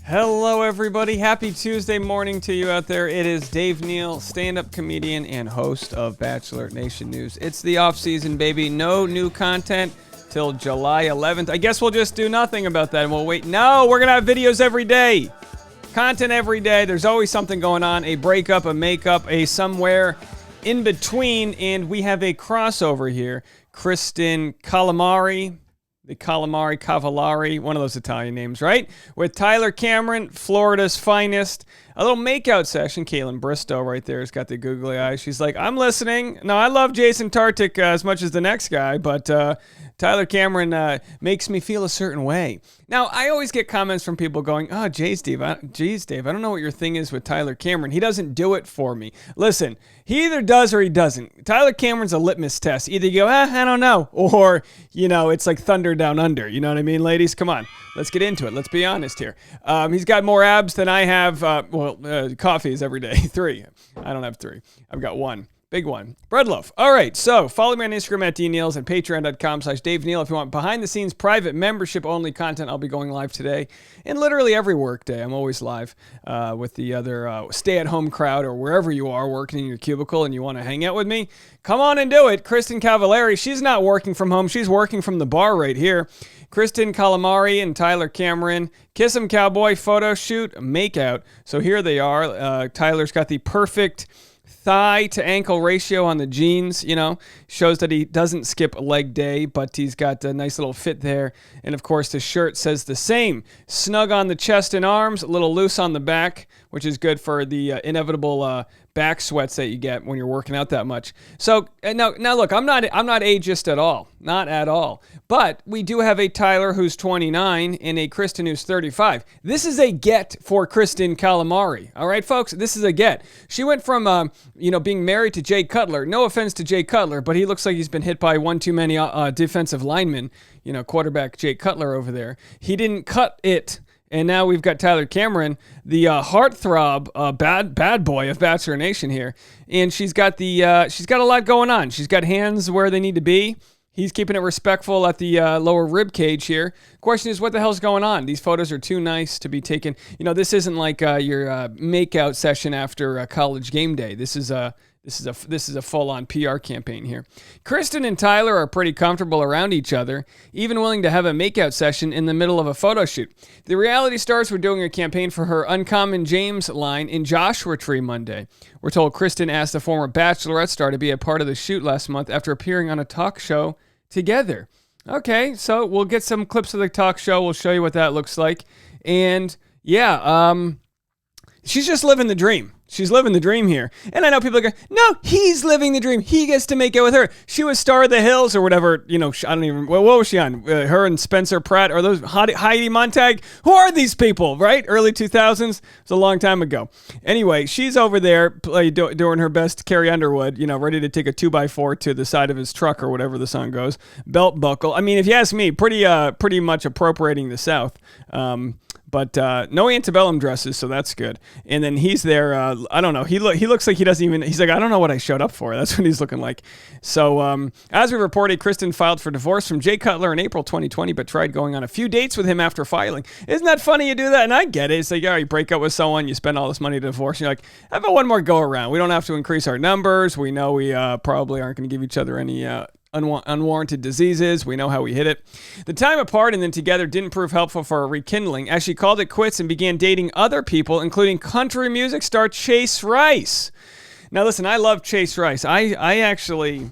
Hello, everybody. Happy Tuesday morning to you out there. It is Dave Neal, stand-up comedian and host of Bachelor Nation News. It's the off-season, baby. No new content till July 11th. I guess we'll just do nothing about that and we'll wait. No, we're going to have videos every day. Content every day. There's always something going on. A breakup, a makeup, a somewhere in between. And we have a crossover here. Kristin Cavallari. The Cavallari, one of those Italian names, right? With Tyler Cameron, Florida's finest. A little makeout session. Caitlin Bristow right there has got the googly eyes. She's like, I'm listening. No, I love Jason Tartick as much as the next guy, but Tyler Cameron makes me feel a certain way. Now, I always get comments from people going, oh, geez, Dave, I don't know what your thing is with Tyler Cameron. He doesn't do it for me. Listen, he either does or he doesn't. Tyler Cameron's a litmus test. Either you go, I don't know, or, it's like thunder down under. You know what I mean, ladies? Come on, let's get into it. Let's be honest here. He's got more abs than I have. Coffee is every day. 3. I don't have 3. I've got 1. Big one. Bread loaf. All right, so follow me on Instagram at dneals and patreon.com/Dave Neal if you want behind-the-scenes private membership-only content. I'll be going live today and literally every work day. I'm always live with the other stay-at-home crowd or wherever you are working in your cubicle and you want to hang out with me. Come on and do it. Kristin Cavallari, she's not working from home. She's working from the bar right here. Kristin Cavallari and Tyler Cameron, Kiss 'em Cowboy photo shoot, makeout. So here they are. Tyler's got the perfect thigh to ankle ratio on the jeans, shows that he doesn't skip a leg day, but he's got a nice little fit there. And of course, the shirt says the same. Snug on the chest and arms, a little loose on the back, which is good for the inevitable back sweats that you get when you're working out that much. So now look, I'm not ageist at all, not at all. But we do have a Tyler who's 29 and a Kristin who's 35. This is a get for Kristin Cavallari. All right, folks, this is a get. She went from being married to Jay Cutler. No offense to Jay Cutler, but he looks like he's been hit by one too many defensive linemen. Quarterback Jay Cutler over there. He didn't cut it. And now we've got Tyler Cameron, the heartthrob, bad boy of Bachelor Nation here, and she's got a lot going on. She's got hands where they need to be. He's keeping it respectful at the lower rib cage here. Question is, what the hell's going on? These photos are too nice to be taken. This isn't like your makeout session after college game day. This is a full-on PR campaign here. Kristin and Tyler are pretty comfortable around each other, even willing to have a makeout session in the middle of a photo shoot. The reality stars were doing a campaign for her Uncommon James line in Joshua Tree Monday. We're told Kristin asked the former Bachelorette star to be a part of the shoot last month after appearing on a talk show together. Okay, so we'll get some clips of the talk show. We'll show you what that looks like. And she's just living the dream. She's living the dream here. And I know people are going, no, he's living the dream. He gets to make it with her. She was Star of the Hills or whatever. I don't even, what was she on? Her and Spencer Pratt. Are those Heidi Montag? Who are these people, right? Early 2000s. It was a long time ago. Anyway, she's over there doing her best Carrie Underwood, ready to take a 2x4 to the side of his truck or whatever the song goes. Belt buckle. I mean, if you ask me, pretty much appropriating the South. But no antebellum dresses, so that's good. And then he's there. I don't know. He looks like he doesn't even. He's like, I don't know what I showed up for. That's what he's looking like. So as we reported, Kristin filed for divorce from Jay Cutler in April 2020, but tried going on a few dates with him after filing. Isn't that funny? You do that, and I get it. It's like, you break up with someone, you spend all this money to divorce, and you're like, how about one more go around? We don't have to increase our numbers. We know we probably aren't going to give each other any unwarranted diseases. We know how we hit it. The time apart and then together didn't prove helpful for a rekindling, as she called it quits and began dating other people, including country music star Chase Rice. Now listen, I love Chase Rice. I actually,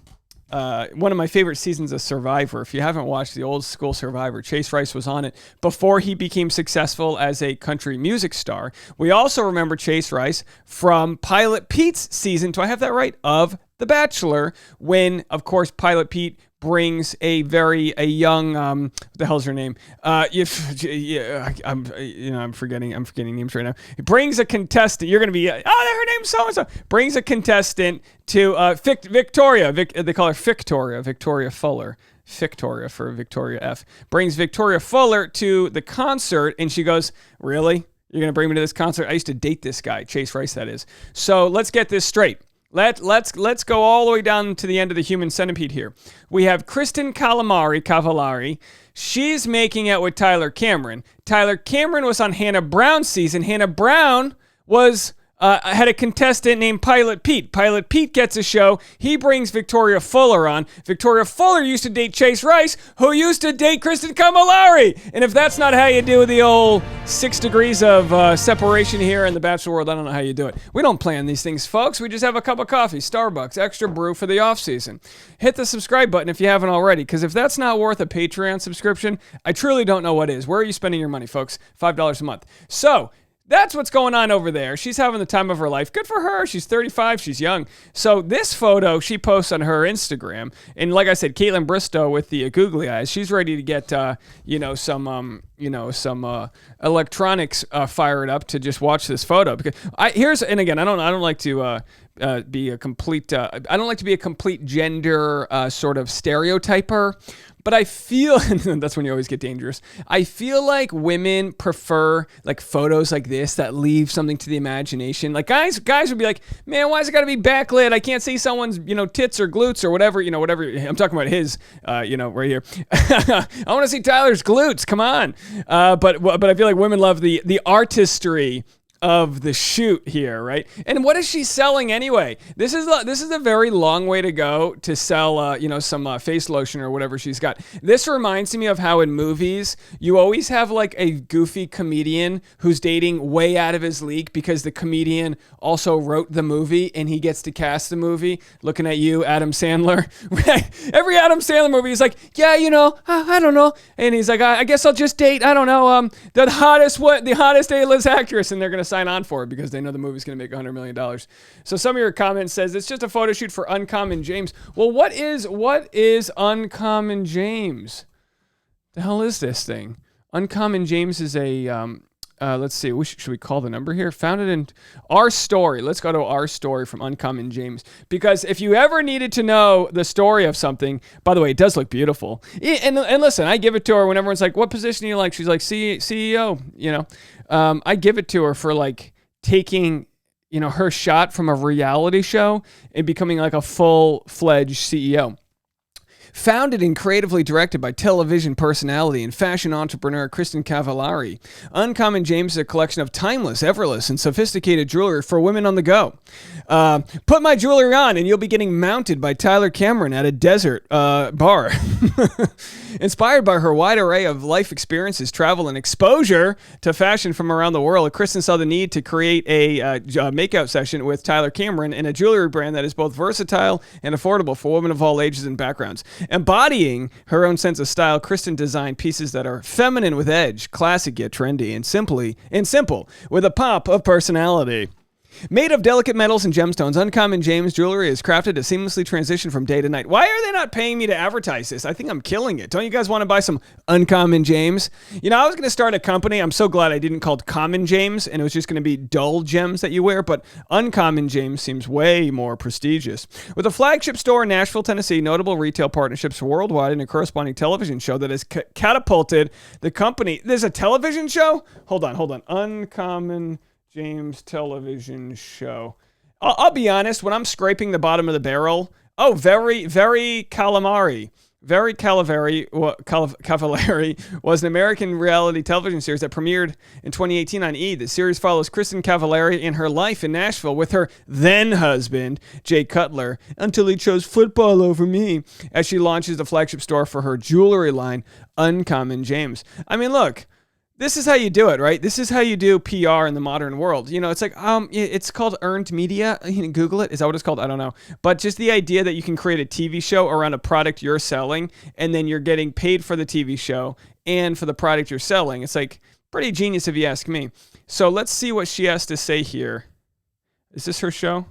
one of my favorite seasons of Survivor, if you haven't watched the old school Survivor, Chase Rice was on it before he became successful as a country music star. We also remember Chase Rice from Pilot Pete's season, do I have that right, of The Bachelor, when, of course, Pilot Pete brings a young, what the hell's her name? I'm forgetting names right now. He brings a contestant. You're going to be, her name's so-and-so. Brings a contestant to Victoria. They call her Victoria Fuller. Victoria for Victoria F. Brings Victoria Fuller to the concert, and she goes, really? You're going to bring me to this concert? I used to date this guy, Chase Rice, that is. So let's get this straight. Let's go all the way down to the end of the human centipede here. We have Kristin Cavallari, She's making out with Tyler Cameron. Tyler Cameron was on Hannah Brown's season. Hannah Brown was had a contestant named Pilot Pete. Pilot Pete gets a show. He brings Victoria Fuller on. Victoria Fuller used to date Chase Rice, who used to date Kristin Cavallari. And if that's not how you do the old 6 degrees of separation here in the Bachelor world, I don't know how you do it. We don't plan these things, folks. We just have a cup of coffee, Starbucks, extra brew for the off season. Hit the subscribe button if you haven't already, because if that's not worth a Patreon subscription, I truly don't know what is. Where are you spending your money, folks? $5 a month. So, that's what's going on over there. She's having the time of her life. Good for her. She's 35. She's young. So this photo she posts on her Instagram. And like I said, Caitlin Bristow with the googly eyes. She's ready to get, some electronics fired up to just watch this photo. Because I don't like to be a complete. I don't like to be a complete gender sort of stereotyper. But I feel, and that's when you always get dangerous, I feel like women prefer like photos like this that leave something to the imagination. Like guys would be like, man, why's it got to be backlit? I can't see someone's, tits or glutes or whatever, whatever. I'm talking about his, right here. I want to see Tyler's glutes. Come on. But I feel like women love the artistry of the shoot here, right? And what is she selling anyway? This is a very long way to go to sell, some face lotion or whatever she's got. This reminds me of how in movies you always have like a goofy comedian who's dating way out of his league because the comedian also wrote the movie and he gets to cast the movie. Looking at you, Adam Sandler. Every Adam Sandler movie is like, yeah, I don't know, and he's like, I guess I'll just date, I don't know, the hottest A-list actress, and they're gonna sign on for it because they know the movie's going to make $100 million. So some of your comments says it's just a photo shoot for Uncommon James. Well, what is Uncommon James? The hell is this thing? Uncommon James is a, let's see, should we call the number here? Founded in Our Story. Let's go to Our Story from Uncommon James. Because if you ever needed to know the story of something, by the way, it does look beautiful. And listen, I give it to her when everyone's like, what position do you like? She's like, CEO, I give it to her for like taking, her shot from a reality show and becoming like a full-fledged CEO. Founded and creatively directed by television personality and fashion entrepreneur Kristin Cavallari, Uncommon James is a collection of timeless, effortless, and sophisticated jewelry for women on the go. Put my jewelry on and you'll be getting mounted by Tyler Cameron at a desert bar. Inspired by her wide array of life experiences, travel, and exposure to fashion from around the world, Kristin saw the need to create a makeout session with Tyler Cameron in a jewelry brand that is both versatile and affordable for women of all ages and backgrounds. Embodying her own sense of style, Kristin designed pieces that are feminine with edge, classic yet trendy, and simple with a pop of personality. Made of delicate metals and gemstones, Uncommon James jewelry is crafted to seamlessly transition from day to night. Why are they not paying me to advertise this? I think I'm killing it. Don't you guys want to buy some Uncommon James? I was going to start a company. I'm so glad I didn't call it Common James, and it was just going to be dull gems that you wear, but Uncommon James seems way more prestigious. With a flagship store in Nashville, Tennessee, notable retail partnerships worldwide, and a corresponding television show that has catapulted the company. There's a television show? Hold on. Uncommon James television show. I'll be honest, when I'm scraping the bottom of the barrel, very Cavallari was an American reality television series that premiered in 2018 on E! The series follows Kristin Cavallari in her life in Nashville with her then husband, Jay Cutler, until he chose football over me, as she launches the flagship store for her jewelry line, Uncommon James. I mean, look, this is how you do it, right? This is how you do PR in the modern world. It's like, it's called earned media. You can Google it. Is that what it's called? I don't know. But just the idea that you can create a TV show around a product you're selling, and then you're getting paid for the TV show and for the product you're selling. It's like pretty genius if you ask me. So let's see what she has to say here. Is this her show?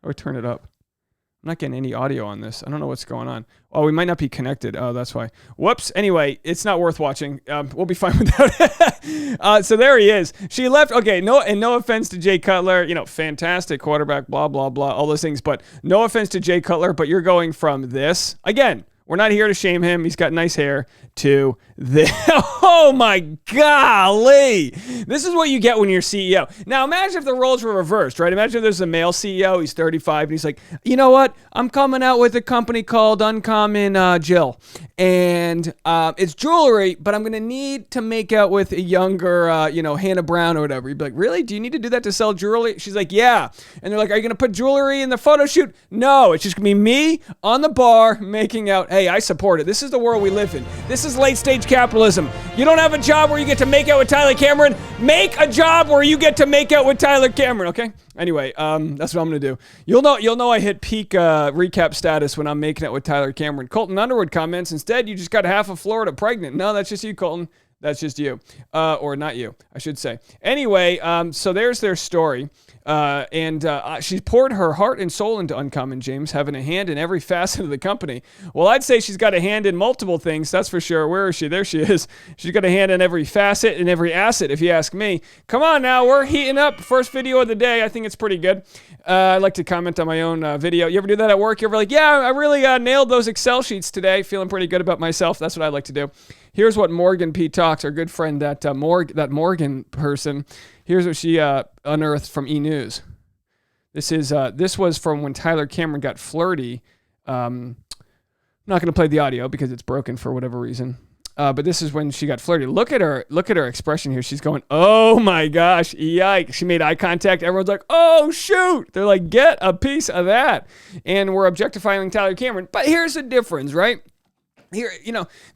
Or turn it up. I'm not getting any audio on this. I don't know what's going on. Oh, we might not be connected. Oh, that's why. Whoops. Anyway, it's not worth watching. We'll be fine without it. So there he is. She left. Okay, no offense to Jay Cutler. Fantastic quarterback, blah, blah, blah, all those things. But no offense to Jay Cutler, but you're going from this. Again, We're not here to shame him. He's got nice hair. To this. Oh my golly. This is what you get when you're CEO. Now imagine if the roles were reversed, right? Imagine if there's a male CEO, he's 35, and he's like, you know what? I'm coming out with a company called Uncommon Jill. And it's jewelry, but I'm going to need to make out with a younger, Hannah Brown or whatever. You'd be like, really? Do you need to do that to sell jewelry? She's like, yeah. And they're like, are you going to put jewelry in the photo shoot? No, it's just going to be me on the bar making out. Hey, I support it. This is the world we live in. This is late stage capitalism. You don't have a job where you get to make out with Tyler Cameron. Make a job where you get to make out with Tyler Cameron, okay? Anyway, that's what I'm going to do. You'll know I hit peak recap status when I'm making out with Tyler Cameron. Colton Underwood comments, instead, you just got half of Florida pregnant. No, that's just you, Colton. That's just you. Or not you, I should say. Anyway, so there's their story. She's poured her heart and soul into Uncommon, James, having a hand in every facet of the company. Well, I'd say she's got a hand in multiple things, that's for sure. Where is she? There she is. She's got a hand in every facet and every asset, if you ask me. Come on now, we're heating up. First video of the day. I think it's pretty good. I like to comment on my own video. You ever do that at work? You're ever like, yeah, I really nailed those Excel sheets today. Feeling pretty good about myself. That's what I like to do. Here's what Morgan P. Talks, our good friend, that Morgan person. Here's what she unearthed from E! News. This was from when Tyler Cameron got flirty. I'm not going to play the audio because it's broken for whatever reason. But this is when she got flirty. Look at her expression here. She's going, oh my gosh, yikes. She made eye contact. Everyone's like, oh shoot. They're like, get a piece of that. And we're objectifying Tyler Cameron. But here's the difference, right? Here,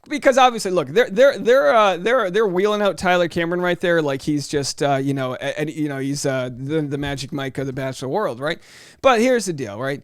because obviously, look, they're wheeling out Tyler Cameron right there, like he's just, he's the Magic Mike of the Bachelor world, right? But here's the deal, right?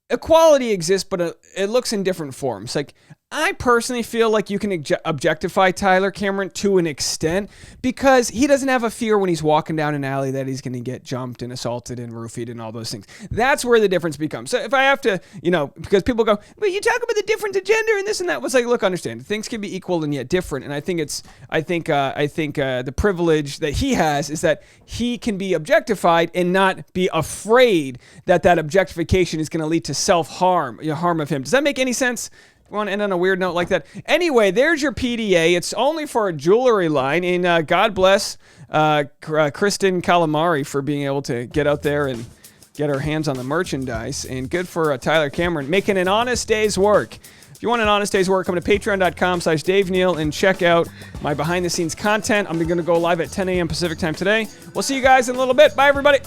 Equality exists, but it looks in different forms. Like, I personally feel like you can objectify Tyler Cameron to an extent because he doesn't have a fear when he's walking down an alley that he's going to get jumped and assaulted and roofied and all those things. That's where the difference becomes. So if I have to, because people go, but you talk about the difference of gender and this and that. It's like, look, understand, things can be equal and yet different. And I think the privilege that he has is that he can be objectified and not be afraid that objectification is going to lead to self-harm, harm of him. Does that make any sense? You want to end on a weird note like that? Anyway, there's your PDA. It's only for a jewelry line. And God bless Kristin Cavallari for being able to get out there and get her hands on the merchandise. And good for Tyler Cameron making an honest day's work. If you want an honest day's work, come to patreon.com/Dave Neal and check out my behind-the-scenes content. I'm going to go live at 10 a.m. Pacific time today. We'll see you guys in a little bit. Bye, everybody.